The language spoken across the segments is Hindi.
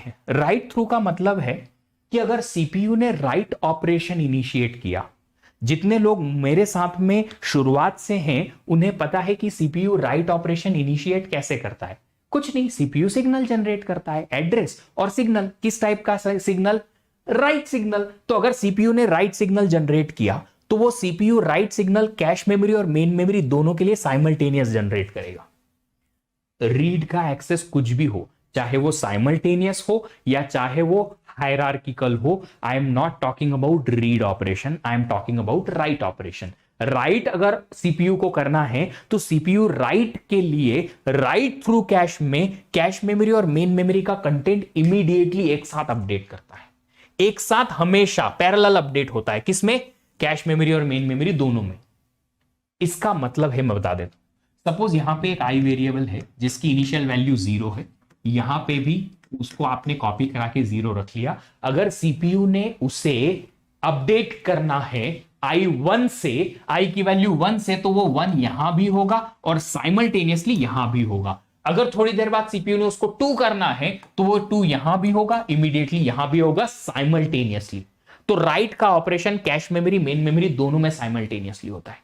हैं। राइट थ्रू का मतलब है कि अगर सीपीयू ने राइट ऑपरेशन इनिशिएट किया, जितने लोग मेरे साथ में शुरुआत से हैं उन्हें पता है कि सीपीयू राइट ऑपरेशन इनिशिएट कैसे करता है। कुछ नहीं, सीपीयू सिग्नल जनरेट करता है, एड्रेस और सिग्नल। किस टाइप का सिग्नल? Write signal. तो अगर सीपीयू ने राइट सिग्नल जनरेट किया तो वो CPU write signal cache memory और मेन मेमोरी दोनों के लिए साइमल्टेनियस जनरेट करेगा। रीड का एक्सेस कुछ भी हो, चाहे वो साइमल्टेनियस हो या चाहे वो हायरार्किकल हो, I am not talking about read operation, I am talking about write operation. Right अगर सीपीयू को करना है तो सीपीयू राइट के लिए राइट थ्रू कैश में कैश मेमोरी और मेन मेमोरी का कंटेंट इमीडिएटली एक साथ अपडेट करता है। एक साथ हमेशा पैरेलल अपडेट होता है। किसमें? कैश मेमोरी और मेन मेमोरी दोनों में। इसका मतलब है, मैं बता देता हूं, सपोज यहां पे एक आई वेरिएबल है जिसकी इनिशियल वैल्यू 0 है, यहां पे भी उसको आपने कॉपी करा के 0 रख लिया। अगर सीपीयू ने उसे अपडेट करना है i1 से, i की वैल्यू 1 से, तो वो 1 यहां भी होगा और साइमल्टेनियसली यहां भी होगा। अगर थोड़ी देर बाद सीपीयू ने उसको 2 करना है तो वो 2 यहां भी होगा, इमीडिएटली यहां भी होगा, साइमल्टेनियसली। तो राइट का operation cache memory main memory दोनों में साइमल्टेनियसली होता है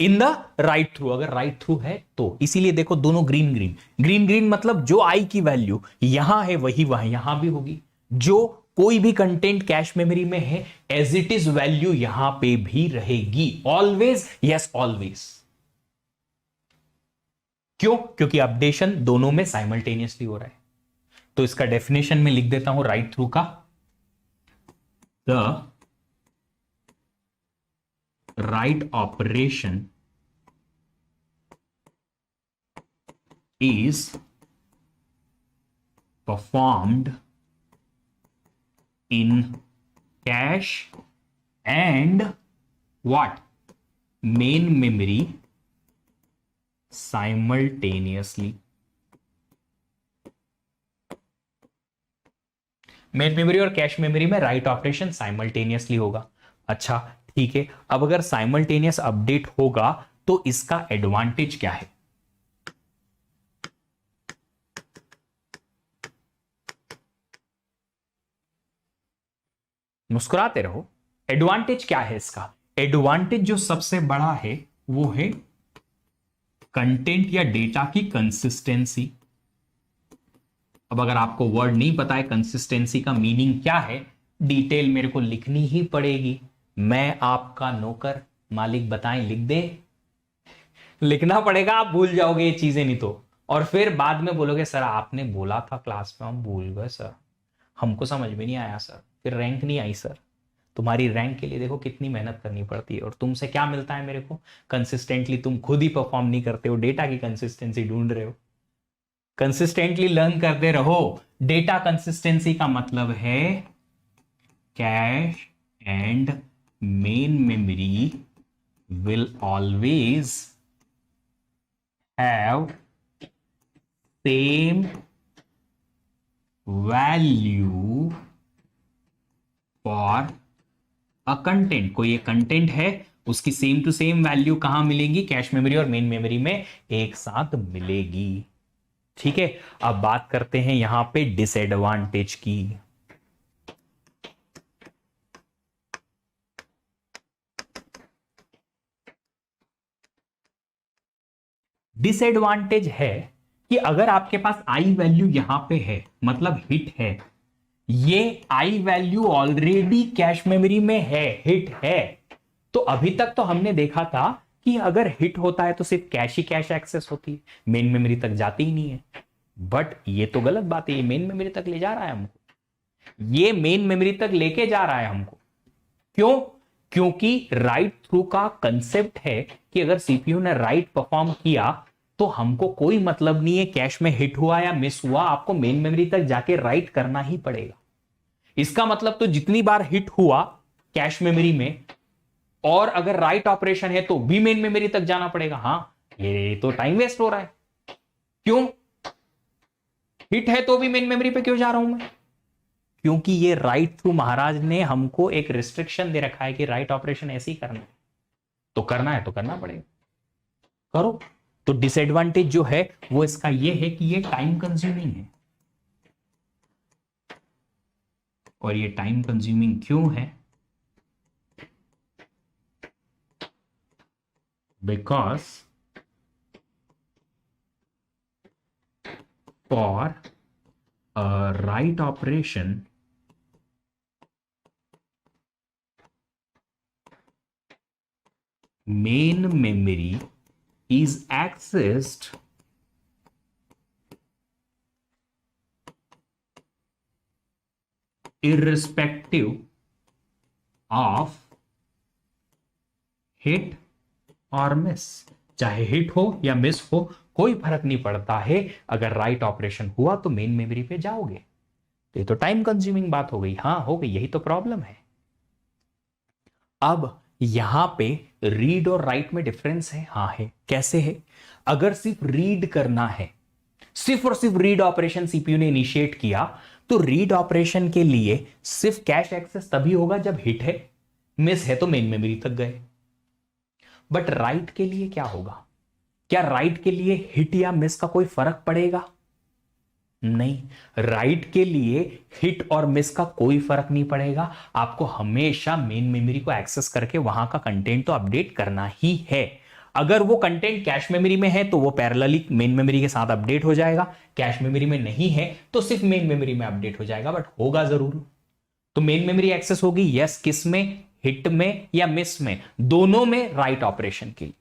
इन द राइट थ्रू। अगर राइट थ्रू है तो इसीलिए देखो दोनों ग्रीन ग्रीन ग्रीन ग्रीन, मतलब जो आई की वैल्यू यहां है वही वहां यहां भी होगी। जो कोई भी कंटेंट कैश मेमोरी में है एज इट इज वैल्यू यहां पे भी रहेगी। Always, yes always. क्यों? क्योंकि अपडेशन दोनों में साइमल्टेनियसली हो रहा है। तो इसका डेफिनेशन में लिख देता हूं राइट थ्रू का। The right operation is performed in cache and what? Main memory simultaneously. Main memory और कैश मेमोरी में राइट ऑपरेशन साइमल्टेनियसली होगा। अच्छा ठीक है, अब अगर साइमल्टेनियस अपडेट होगा तो इसका एडवांटेज क्या है? मुस्कुराते रहो। एडवांटेज क्या है इसका? एडवांटेज जो सबसे बड़ा है वो है कंटेंट या डेटा की कंसिस्टेंसी। अब अगर आपको वर्ड नहीं पता है कंसिस्टेंसी का मीनिंग क्या है, डिटेल मेरे को लिखनी ही पड़ेगी। मैं आपका नौकर, मालिक बताएं, लिख दे। लिखना पड़ेगा, आप भूल जाओगे ये चीजें नहीं तो। और फिर बाद में बोलोगे सर आपने बोला था क्लास में, हम भूल गए सर, हमको समझ में नहीं आया सर, फिर रैंक नहीं आई सर। तुम्हारी रैंक के लिए देखो कितनी मेहनत करनी पड़ती है और तुमसे क्या मिलता है मेरे को? कंसिस्टेंटली तुम खुद ही परफॉर्म नहीं करते हो, डेटा की कंसिस्टेंसी ढूंढ रहे हो। कंसिस्टेंटली लर्न करते रहो। डेटा कंसिस्टेंसी का मतलब है cash and main memory will always have same value for a content। कोई एक कंटेंट है उसकी सेम टू सेम वैल्यू कहां मिलेगी? कैश मेमोरी और मेन मेमोरी में एक साथ मिलेगी। ठीक है, अब बात करते हैं यहां पे डिसएडवांटेज की। डिसएडवांटेज है कि अगर आपके पास आई वैल्यू यहां पे है, मतलब हिट है, ये I value already cache memory में है, हिट है, तो अभी तक तो हमने देखा था कि अगर हिट होता है तो सिर्फ कैश ही कैश एक्सेस होती है, मेन मेमोरी तक जाती ही नहीं है। बट ये तो गलत बात है, ये मेन मेमोरी तक ले जा रहा है हमको, ये मेन मेमोरी तक लेके जा रहा है हमको। क्यों? क्योंकि राइट थ्रू का कंसेप्ट है कि अगर सीपीयू ने राइट परफॉर्म किया तो हमको कोई मतलब नहीं है कैश में हिट हुआ या मिस हुआ, आपको मेन मेमोरी तक जाके राइट करना ही पड़ेगा। इसका मतलब तो जितनी बार हिट हुआ कैश मेमोरी में और अगर राइट ऑपरेशन है तो भी मेन मेमोरी तक जाना पड़ेगा। हां, ये तो टाइम वेस्ट हो रहा है। क्यों? हिट है तो भी मेन मेमोरी पे क्यों जा रहा हूं मैं? क्योंकि ये राइट थ्रू महाराज ने हमको एक रिस्ट्रिक्शन दे रखा है कि राइट ऑपरेशन ऐसे ही करना है, तो करना पड़ेगा। करो। तो डिसएडवांटेज जो है वो इसका ये है कि ये टाइम कंज्यूमिंग है। और ये टाइम कंज्यूमिंग क्यों है? Because for write operation main memory is accessed irrespective of hit और मिस। चाहे हिट हो या मिस हो कोई फर्क नहीं पड़ता है, अगर राइट ऑपरेशन हुआ तो मेन मेमोरी पे जाओगे। तो ये तो टाइम कंज्यूमिंग बात हो गई। हाँ हो गई, यही तो प्रॉब्लम है। अब यहां पे रीड और राइट में डिफरेंस है। हाँ है, कैसे है? अगर सिर्फ रीड करना है, सिर्फ और सिर्फ रीड ऑपरेशन सीपीयू ने इनिशिएट किया, तो रीड ऑपरेशन के लिए सिर्फ कैश एक्सेस तभी होगा जब हिट है, मिस है तो मेन मेमोरी तक गए। बट राइट के लिए क्या होगा? क्या राइट के लिए हिट या मिस का कोई फर्क पड़ेगा? नहीं, राइट के लिए हिट और मिस का कोई फर्क नहीं पड़ेगा। आपको हमेशा मेन मेमोरी को एक्सेस करके वहां का कंटेंट तो अपडेट करना ही है। अगर वो कंटेंट कैश मेमोरी में है तो वो पैरेलली मेन मेमोरी के साथ अपडेट हो जाएगा, कैश मेमोरी में नहीं है तो सिर्फ मेन मेमोरी में अपडेट हो जाएगा, बट होगा जरूर। तो मेन मेमोरी एक्सेस होगी, यस, किस में? हिट में या मिस में? दोनों में, राइट ऑपरेशन के लिए।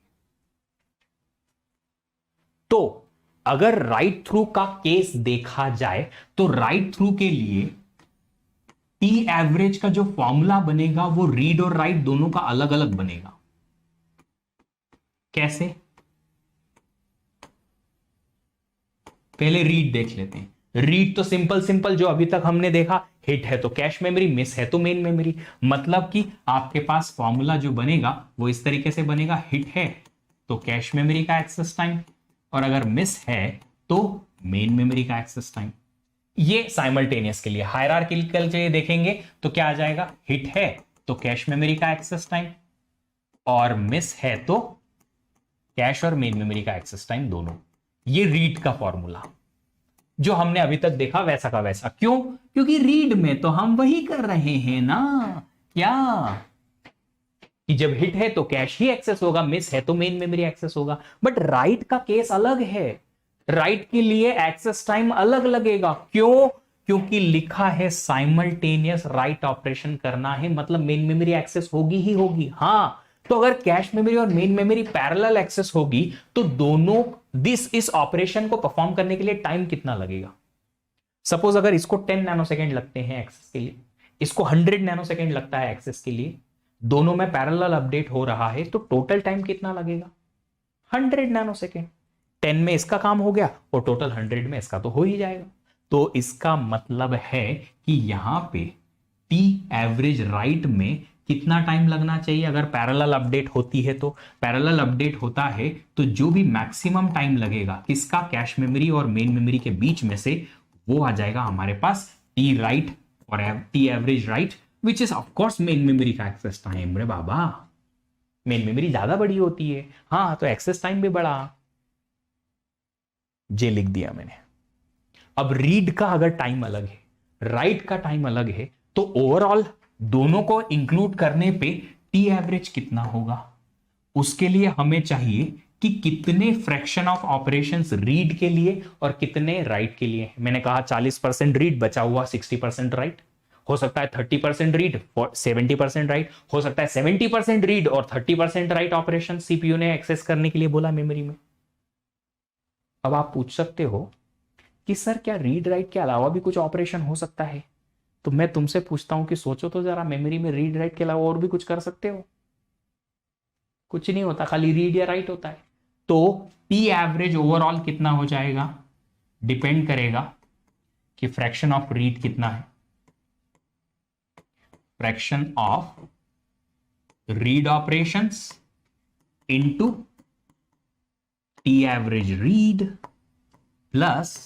तो अगर राइट थ्रू का केस देखा जाए तो राइट थ्रू के लिए टी एवरेज का जो फॉर्मूला बनेगा वो रीड और राइट दोनों का अलग अलग बनेगा। कैसे? पहले रीड देख लेते हैं। रीड तो सिंपल सिंपल जो अभी तक हमने देखा, हिट है तो कैश मेमोरी, मिस है तो मेन मेमोरी। मतलब कि आपके पास फॉर्मूला जो बनेगा वो इस तरीके से बनेगा, हिट है तो कैश मेमोरी का एक्सेस टाइम, और अगर मिस है तो मेन मेमोरी का एक्सेस टाइम। ये साइमल्टेनियस के लिए। हायरार्किकल से देखेंगे तो क्या आ जाएगा? हिट है तो कैश मेमोरी का एक्सेस टाइम, और मिस है तो कैश और मेन मेमोरी का एक्सेस टाइम दोनों। ये रीड का फॉर्मूला जो हमने अभी तक देखा वैसा का वैसा। क्यों? क्योंकि रीड में तो हम वही कर रहे हैं ना, क्या कि जब हिट है तो कैश ही एक्सेस होगा, मिस है तो मेन मेमोरी एक्सेस होगा। बट राइट का केस अलग है। राइट के लिए एक्सेस टाइम अलग लगेगा। क्यों? क्योंकि लिखा है साइमल्टेनियस राइट ऑपरेशन करना है, मतलब मेन मेमोरी एक्सेस होगी ही होगी। हाँ, तो अगर कैश मेमोरी और मेन मेमोरी पैरेलल एक्सेस होगी तो दोनों इस ऑपरेशन को परफॉर्म करने के लिए टाइम कितना लगेगा? सपोज अगर इसको 10 नैनोसेकंड लगते हैं एक्सेस के लिए, इसको 100 नैनोसेकंड लगता है एक्सेस के लिए, दोनों में पैरेलल अपडेट हो रहा है, तो टोटल टाइम कितना लगेगा? 100 नैनोसेकंड। 10 में इसका काम हो गया और टोटल 100 में इसका तो हो ही जाएगा। तो इसका मतलब है कि यहां पे टी एवरेज राइट में कितना टाइम लगना चाहिए अगर पैरेलल अपडेट होती है? तो पैरेलल अपडेट होता है तो जो भी मैक्सिमम टाइम लगेगा किसका? कैश मेमोरी और मेन मेमोरी के बीच में से, वो आ जाएगा हमारे पास टी राइट और T average right, which is of course main memory का एक्सेस टाइम। रे बाबा, मेन मेमोरी ज्यादा बड़ी होती है, हाँ, तो एक्सेस टाइम भी बड़ा। जे लिख दिया मैंने। अब रीड का अगर टाइम अलग है, राइट का टाइम अलग है, तो ओवरऑल दोनों को इंक्लूड करने पे टी एवरेज कितना होगा? उसके लिए हमें चाहिए कि कितने फ्रैक्शन ऑफ ऑपरेशंस रीड के लिए और कितने राइट के लिए। मैंने कहा 40% रीड, बचा हुआ 60% राइट। हो सकता है 30% रीड और 70% राइट, हो सकता है 70% रीड और 30% राइट ऑपरेशन सीपीयू ने एक्सेस करने के लिए बोला मेमोरी में। अब आप पूछ सकते हो कि सर क्या रीड राइट के अलावा भी कुछ ऑपरेशन हो सकता है? तो मैं तुमसे पूछता हूं कि सोचो तो जरा, मेमोरी में रीड राइट के अलावा और भी कुछ कर सकते हो? कुछ नहीं होता, खाली रीड या राइट होता है। तो टी एवरेज ओवरऑल कितना हो जाएगा? डिपेंड करेगा कि फ्रैक्शन ऑफ रीड कितना है, fraction of read operations into T average read plus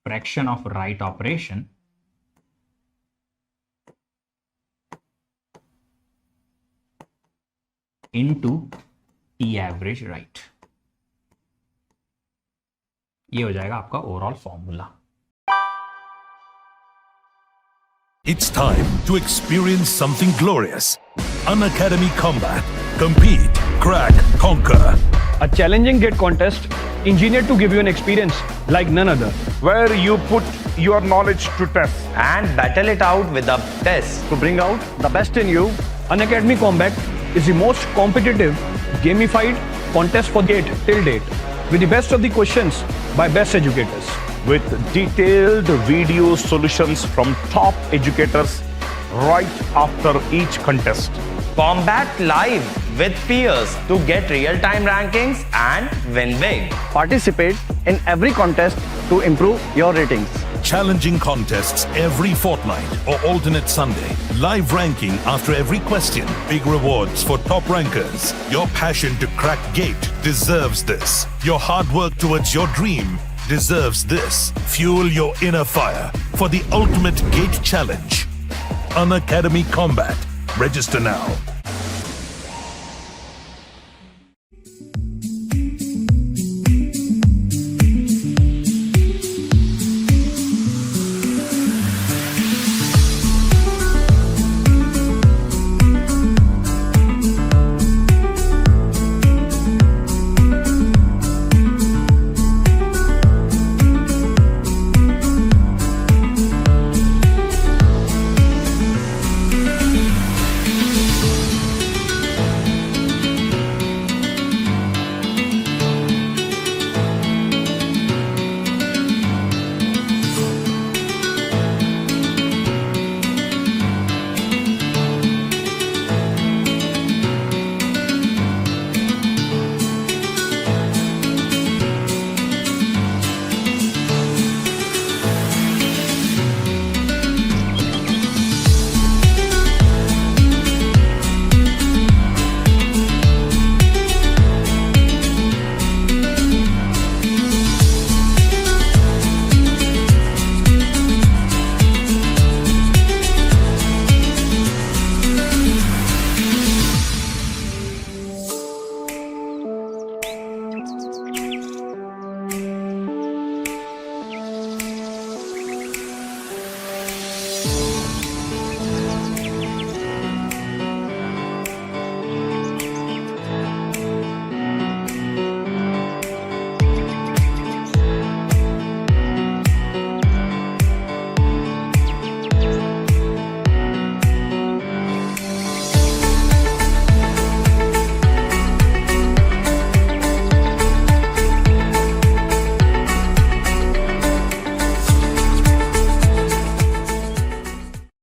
fraction of write operation into T average right. ये हो जाएगा आपका overall formula. It's time to experience something glorious. Unacademy Combat. Compete, crack, conquer. A challenging gate contest engineered to give you an experience like none other. where you put your knowledge to test. and battle it out with a test. To bring out the best in you, Unacademy Combat is the most competitive, gamified contest for gate till date, with the best of the questions by best educators. With detailed video solutions from top educators right after each contest. Combat live with peers to get real-time rankings and win big. Participate in every contest to improve your ratings. Challenging contests every fortnight or alternate Sunday. Live ranking after every question. Big rewards for top rankers. Your passion to crack gate deserves this. Your hard work towards your dream deserves this. Fuel your inner fire for the ultimate gate challenge. Unacademy Combat. Register now.